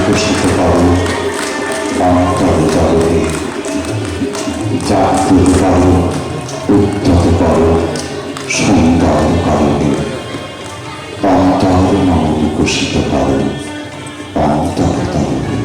বিকশিত করো অন্তর জগতে, জাগ্রত করো, উদ্ধত করো, সুন্দর করবে। অন্তর মন বিকশিত করো অন্তর তরবে।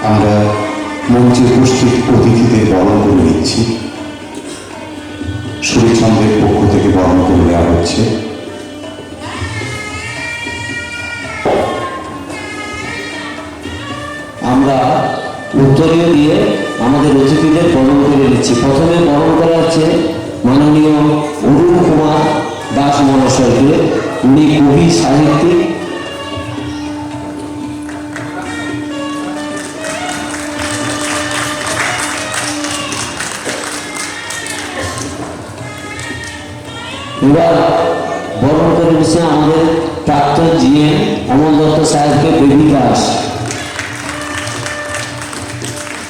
আমরা মঞ্চে উপস্থিত অতিথিদের বরণ করে নিচ্ছি। শরীরচন্দ্রের পক্ষ থেকে বরণ করে দেওয়া হচ্ছে। আমরা উত্তরীয় দিয়ে আমাদের অতিথিদের বরণ করে নিচ্ছি। প্রথমে বরণ করা হচ্ছে মাননীয় অরুণ কুমার দাস মহাশয়কে। উনি কবি, সাহিত্যিক, এবার বরণ করে নিচ্ছে আমাদের প্রাক্তন জিএম অমল দত্ত সাহেবকে বেবি দাস।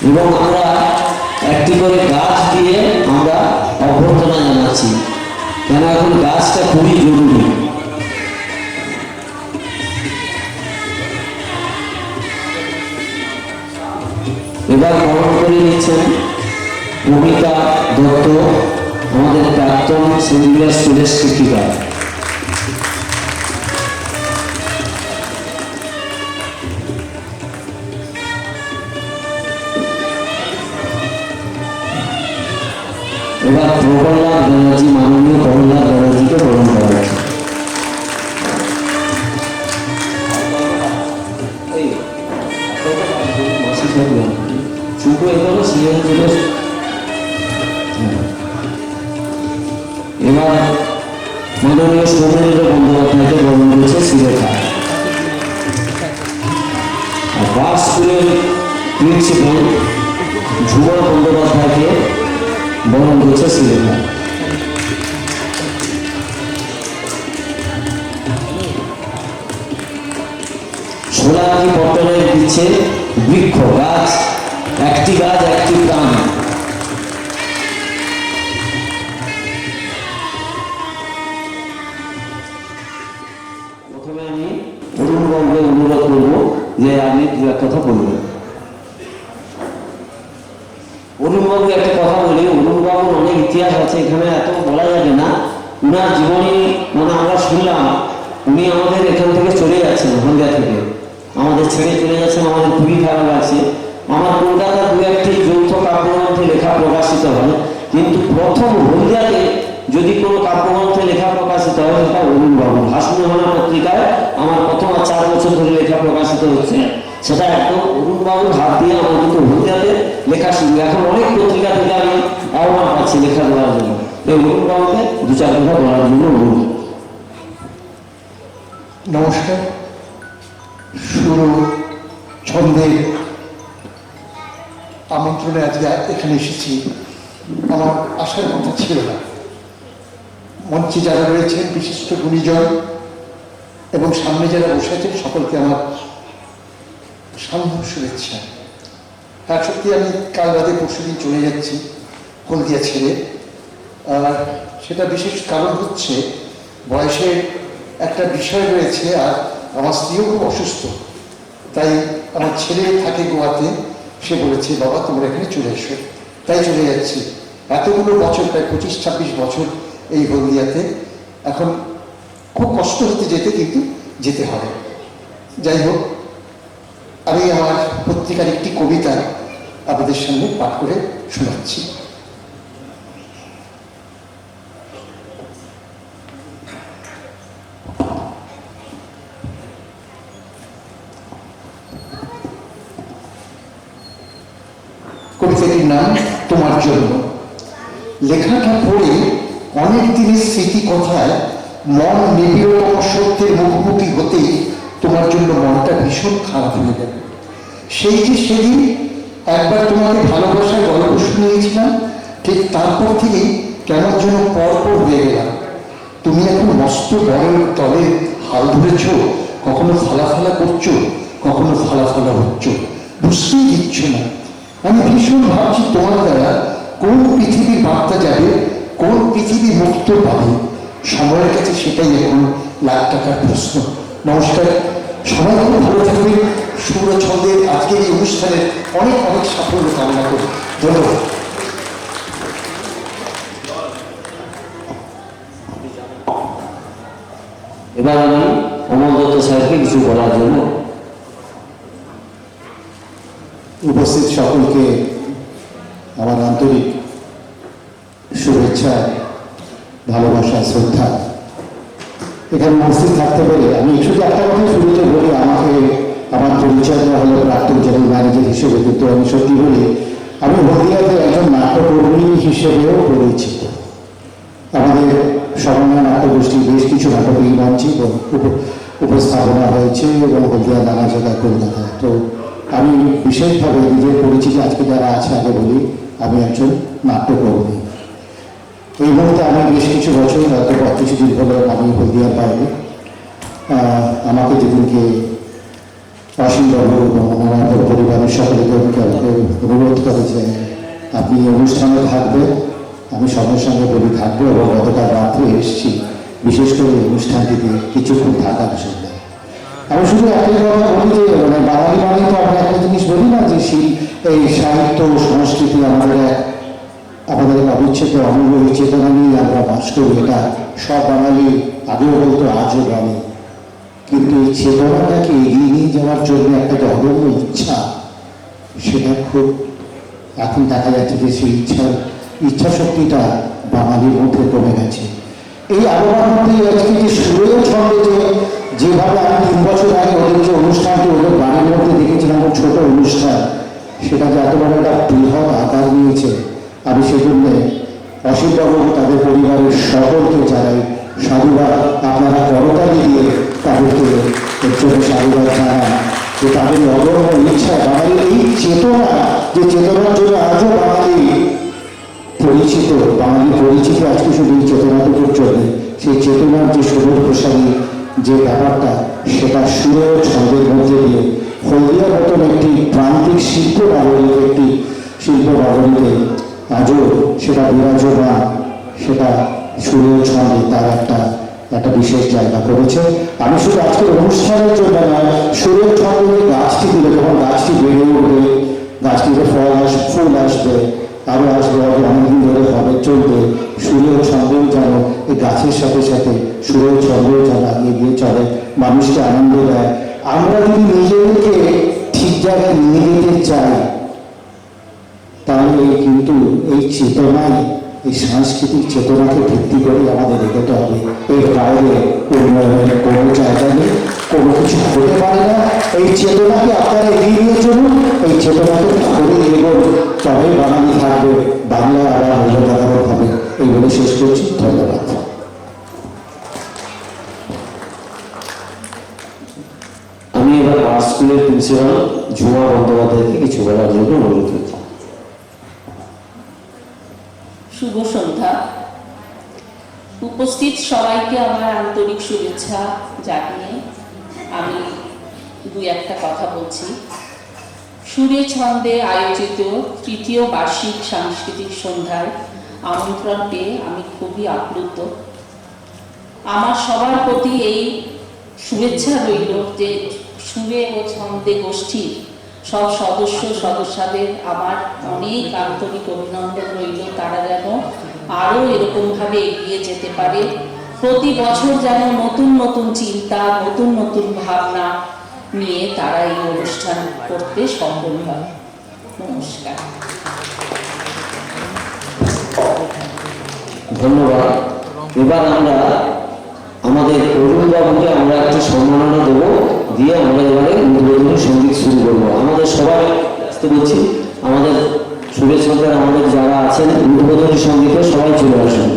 এবং আমরা একটি করে গাছ দিয়ে আমরা অভ্যর্থনা জানাচ্ছি, কেন এখন গাছটা খুবই জরুরি। এবার বরণ করে নিচ্ছেন কবিতা দত্ত, আমাদের প্রাক্তন সেন্ট স্কুলের শিক্ষিকা। এবার প্রবল্লাভ ব্যানার্জি, মাননীয় প্রবল্লাভ ব্যানার্জিকে বরণ করা হচ্ছে। এবার মাননীয় সৌমেন্দ্র বন্দ্যোপাধ্যায়কে বরণ করেছে শ্রীলেখা। বাস স্কুলের প্রিন্সিপাল ঝুমর বন্দ্যোপাধ্যায়কে বরণ করেছে শ্রীলেখা। সোনালী পট্টনায়ক দিচ্ছে বৃক্ষ, গাছ, একটি গাছ একটি প্রাণ। প্রথমে আমি অরুণবাবুকে অনুরোধ করব যে আপনি দু এক কথা বলবেন। অরুণবাবু একটা কথা বলি, অরুণবাবুর অনেক ইতিহাস আছে, এখানে এত বলা যাবে না। উনার জীবনী মানে আমরা শুনলাম, উনি আমাদের এখান থেকে চলে যাচ্ছেন, হলদিয়া থেকে আমাদের ছেড়ে চলে যাচ্ছেন। আমাদের খুবই খারাপ লাগছে। আমার কলকাতার দু একটি যৌথ কাব্যগ্রন্থে লেখা প্রকাশিত হয়, কিন্তু প্রথম হলদিয়াতে যদি কোনো কাব্যগ্রন্থে লেখা প্রকাশিত হয় সেটা অরুণবাবু হাসুনহানা পত্রিকায় আমার প্রথম 4 বছর ধরে লেখা প্রকাশিত হচ্ছে। সেটা একদম অরুণবাবুর হাত দিয়ে আমার কিন্তু হলদিয়াতে লেখা শুরু। এখন অনেক পত্রিকা থেকে আমি আহ্বান পাচ্ছি লেখা দেওয়ার জন্য। এই অরুণবাবুকে 2-4 কথা বলার জন্য অনুরোধ। নমস্কার। সুর ছন্দের আমন্ত্রণে আজকে এখানে এসেছি। আমার আসার কথা ছিল না। মঞ্চে যারা রয়েছেন বিশিষ্ট গুণীজন এবং সামনে যারা বসে আছেন সকলকে আমার সান্ধ্য শুভেচ্ছা। তার সত্যি আমি কাল রাতে পরশুদিন চলে যাচ্ছি হলদিয়া ছেড়ে। আর সেটা বিশেষ কারণ হচ্ছে বয়সের একটা বিষয় রয়েছে, আর আমার স্ত্রীও খুব অসুস্থ। তাই আমার ছেলে থাকে গোয়াতে, সে বলেছে, বাবা তোমরা এখানে চলে এসো। তাই চলে যাচ্ছি। এতগুলো বছর, প্রায় 25-26 বছর এই হলদিয়াতে, এখন খুব কষ্ট হতে যেতে, কিন্তু যেতে হবে। যাই হোক, আমি আমার পত্রিকার একটি কবিতা আপনাদের সামনে পাঠ করে শোনাচ্ছি। কবিতাটির নাম তোমার জন্য। লেখাটা পড়ে অনেক দিনের স্মৃতি কথায় মন নিবিড়তম সত্যের মুখোমুখি হতেই তোমার জন্য মনটা ভীষণ খারাপ হয়ে গেল। সেই যে সেদিন একবার তোমাকে ভালোবাসার গল্প শুনিয়েছিলাম, ঠিক তারপর থেকেই কেমন যেন পরপর হয়ে গেলাম। তুমি এখন মস্ত বড়ের তলে হাল ধরেছ, কখনো ফালাফালা করছো, কখনো ফালাফালা হচ্ছ, বুঝতেই দিচ্ছ না। আমি ভীষণ ভাবছি তোমার দ্বারা কোন পৃথিবীর বার্তা যাবে, কোন পৃথিবী মুক্ত পাবে। সময়ের কাছে সেটাই এখন লাখ টাকার প্রশ্ন। নমস্কার, সবাই খুব ভালো থাকবে। শুভ্র ছন্দের আজকের এই অনুষ্ঠানের অনেক অনেক সাফল্য কামনা করি। ধন্যবাদ। এবার আমি অমল দত্ত স্যারকে কিছু বলার জন্য। উপস্থিত সকলকে আমার আন্তরিক শুভেচ্ছা, ভালোবাসা, শ্রদ্ধা। এখানে উপস্থিত থাকতে পেরে আমি শুধু একটা কথা শুরুতে বলি, আমাকে আমার পরিচয় দেওয়া হলো প্রাক্তন জেনারেল ম্যানেজার হিসেবে, কিন্তু আমি সত্যি বলি আমি হলদিয়াতে একজন নাট্যকর্মী হিসেবেও পরিচিত। আমাদের সমন্বয় নাট্যগোষ্ঠীর বেশ কিছু নাটক এই মঞ্চে উপস্থাপনা হয়েছে এবং হলদিয়া নানা জায়গায়, কলকাতায়। তো আমি বিশেষভাবে নিজের পরিচিতি আজকে যারা আছে আগে বলি, আমি একজন নাট্যকর্মী। এই মুহূর্তে আমি বেশ কিছু বছর, হয়তো কিছুদিন হলো আমি হলদিয়ার বাইরে। আমাকে যেদিনকে অসীমবাবু এবং ওনার পরিবারের সকলকে অনুরোধ করে যে আপনি অনুষ্ঠানে থাকবেন, আমি সঙ্গে সঙ্গে বলি থাকবো, এবং গতকাল রাত্রে এসেছি বিশেষ করে অনুষ্ঠানটিতে কিছুক্ষণ থাকার জন্য। আমি শুধু একই কথা বলি যে মানে বাঙালি মানে তো আমরা একটা জিনিস বলি না যে এই সাহিত্য সংস্কৃতি আমাদের এক অবিচ্ছেদ্য অঙ্গ, চেতনা নিয়ে আমরা বাস করি। এটা সব বাঙালি আগেও বলতো, আজও বলে। কিন্তু এই চেতনাটাকে এগিয়ে নিয়ে যাওয়ার জন্য একটা যে অদম্য ইচ্ছা, সেটা খুব এখন দেখা যাচ্ছে যে সেই ইচ্ছা শক্তিটা বাঙালির মধ্যে কমে গেছে। এই আবহাওয়ার মধ্যে আজকে যে সুরেও ছন্দে যেভাবে আমি 3 বছর আগে ওদের যে অনুষ্ঠানটি ওদের বাড়ির মধ্যে দেখেছিলাম, ছোট অনুষ্ঠান, সেটা যে এত বড় একটা বৃহৎ আকার নিয়েছে, আমি সেজন্য অসীমবাবু তাদের পরিবারের সকলকে জানাই সাধুবাদ। আপনারা করতালি দিয়ে তাদেরকে এর জন্য সাধুবাদ জানান যে তাদের অদম্য ইচ্ছা, বাঙালির এই চেতনা, যে চেতনার জন্য আজও বাঙালি পরিচিত, বাঙালি পরিচিত আজকে শুধু এই চেতনাটুকুর জন্য। সেই চেতনার যে সবুজ প্রসারী যে ব্যাপারটা, সেটা সুরের ছন্দের মধ্যে দিয়ে হলদিয়ার মতন একটি প্রান্তিক শিল্প নগরীতে, একটি শিল্প নগরীতে আজও সেটা বিরাজমান, সেটা সুরের ছন্দে তার একটা বিশেষ জায়গা করেছে। আমি শুধু আজকের অনুষ্ঠানের জন্য নয়, সুরের ছন্দে যে গাছটি দিলে, যখন গাছটি বেড়ে উঠবে, গাছটিতে ফুল আসবে, আরও আসবে, অনেকদিন ধরে হবে, চলবে, সুরের ছন্দেও যেন এই গাছের সাথে সাথে সুরের ছন্দেও যেন এগিয়ে চলে, মানুষকে আনন্দ দেয়। আমরা যদি নিজেদেরকে ঠিক জায়গায় নিয়ে যেতে চাই, তাহলে কিন্তু এই চেতনায়, এই সাংস্কৃতিক চেতনাকে ভিত্তি করে আমাদের এগোতে হবে। এর বাইরে উন্নয়নের কোনো জায়গা নেই, কোনো কিছু হতে পারে না। এই চেতনাকে আপনারা এগিয়ে নিয়ে চলুন, এই চেতনাকে ধরে এগোন, তবেই বাঙালি থাকবে, বাংলা আবার মূল্যবান হবে। এই বলে শেষ করছি। ধন্যবাদ। আমি এবার আর্ট স্কুলের প্রিন্সিপাল ঝুমা বন্দ্যোপাধ্যায়কে কিছু বলার জন্য অনুরোধ করছি। শুভ সন্ধ্যা। উপস্থিত সবাইকে আমার আন্তরিক শুভেচ্ছা জানিয়ে আমি 2-1 কথা বলছি। সুরে ছন্দে আয়োজিত 3য় বার্ষিক সাংস্কৃতিক সন্ধ্যায় আমন্ত্রণ পেয়ে আমি খুবই আপ্লুত। আমার সবার প্রতি এই শুভেচ্ছা রইল যে সুরে ও ছন্দে গোষ্ঠীর সব সদস্যদের আমার অনেক আন্তরিক অভিনন্দন রইল। তারা যেন আরো এরকমভাবে এগিয়ে যেতে পারে, প্রতি বছর যেন নতুন নতুন চিন্তা, নতুন নতুন ভাবনা নিয়ে তারা এই অনুষ্ঠান করতে সফল হয়। নমস্কার। ধন্যবাদ। এবার আমরা আমাদের অরুণ বাবুকে আমরা একটু সম্মাননা দেবো, দিয়ে আমরা এবারে উদ্বোধনী সঙ্গীত শুরু করবো। আমাদের সবাই আসতে বলছি, আমাদের শুভেচ্ছকের আমাদের যারা আছেন উদ্বোধনী সঙ্গীতে সবাই চলে আসুন।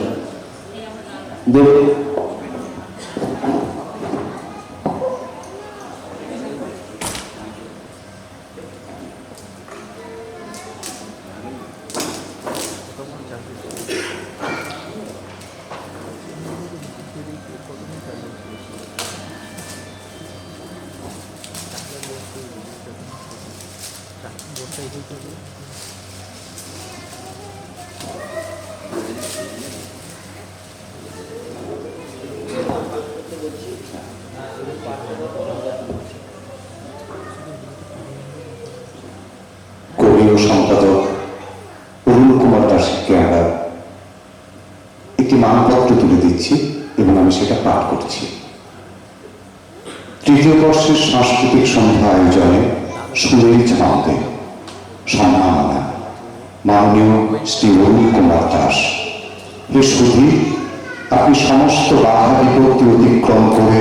কবি ও সম্পাদক অরুণ কুমার দাসকে আমরা একটি মানপত্র তুলে দিচ্ছি এবং আমি সেটা পাঠ করছি। তৃতীয় বর্ষের সাংস্কৃতিক সন্ধ্যা আয়োজনে সুরের ছন্দে সম্মাননা মাননীয় শ্রী অরুণ কুমার দাস। হে সুধী, আপনি সমস্ত বাধা বিপত্তি অতিক্রম করে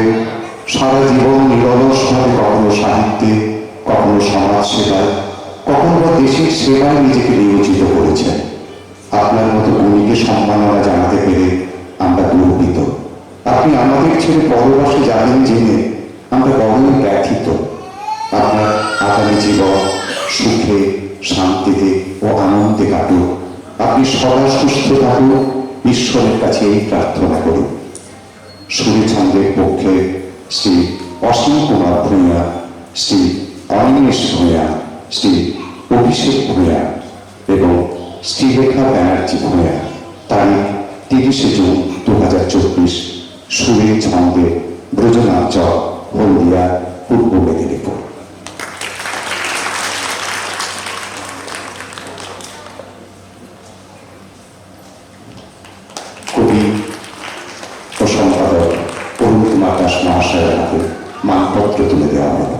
সারা জীবন নিরলসভাবে কখনো সাহিত্যে, কখনো সমাজ সেবায়, কখনো বা দেশের সেবায় নিজেকে নিয়োজিত করেছেন। আপনার মতো গুণীকে সম্মাননা জানাতে পেরে আমরা গর্বিত। আপনি আমাদের ছেড়ে পরবাসে যাবেন জেনে আমরা বড়ই ব্যথিত। আপনার আগামী জীবন সুখে, শান্তিতে ও আনন্দে কাটুক। আপনি সদা সুস্থ থাকুক, ঈশ্বরের কাছে এই প্রার্থনা করুন। সুরে ছন্দের পক্ষে শ্রী অসীম কুমার ভূঁইয়া, শ্রী অনিমেষ ভূঁইয়া, শ্রী অভিষেক ভূঁইয়া এবং শ্রীরেখা ব্যানার্জি ভূঁইয়া। তারিখ 30শে জুন 2024। সুরে ছন্দে ব্রজনাঞ্চল, হলদিয়া, পূর্ব মেদিনীপুর। কবি ও সম্পাদক অরুণ কুমার দাস মহাশয়ের হাতে মানপত্র তুলে দেওয়া হলো।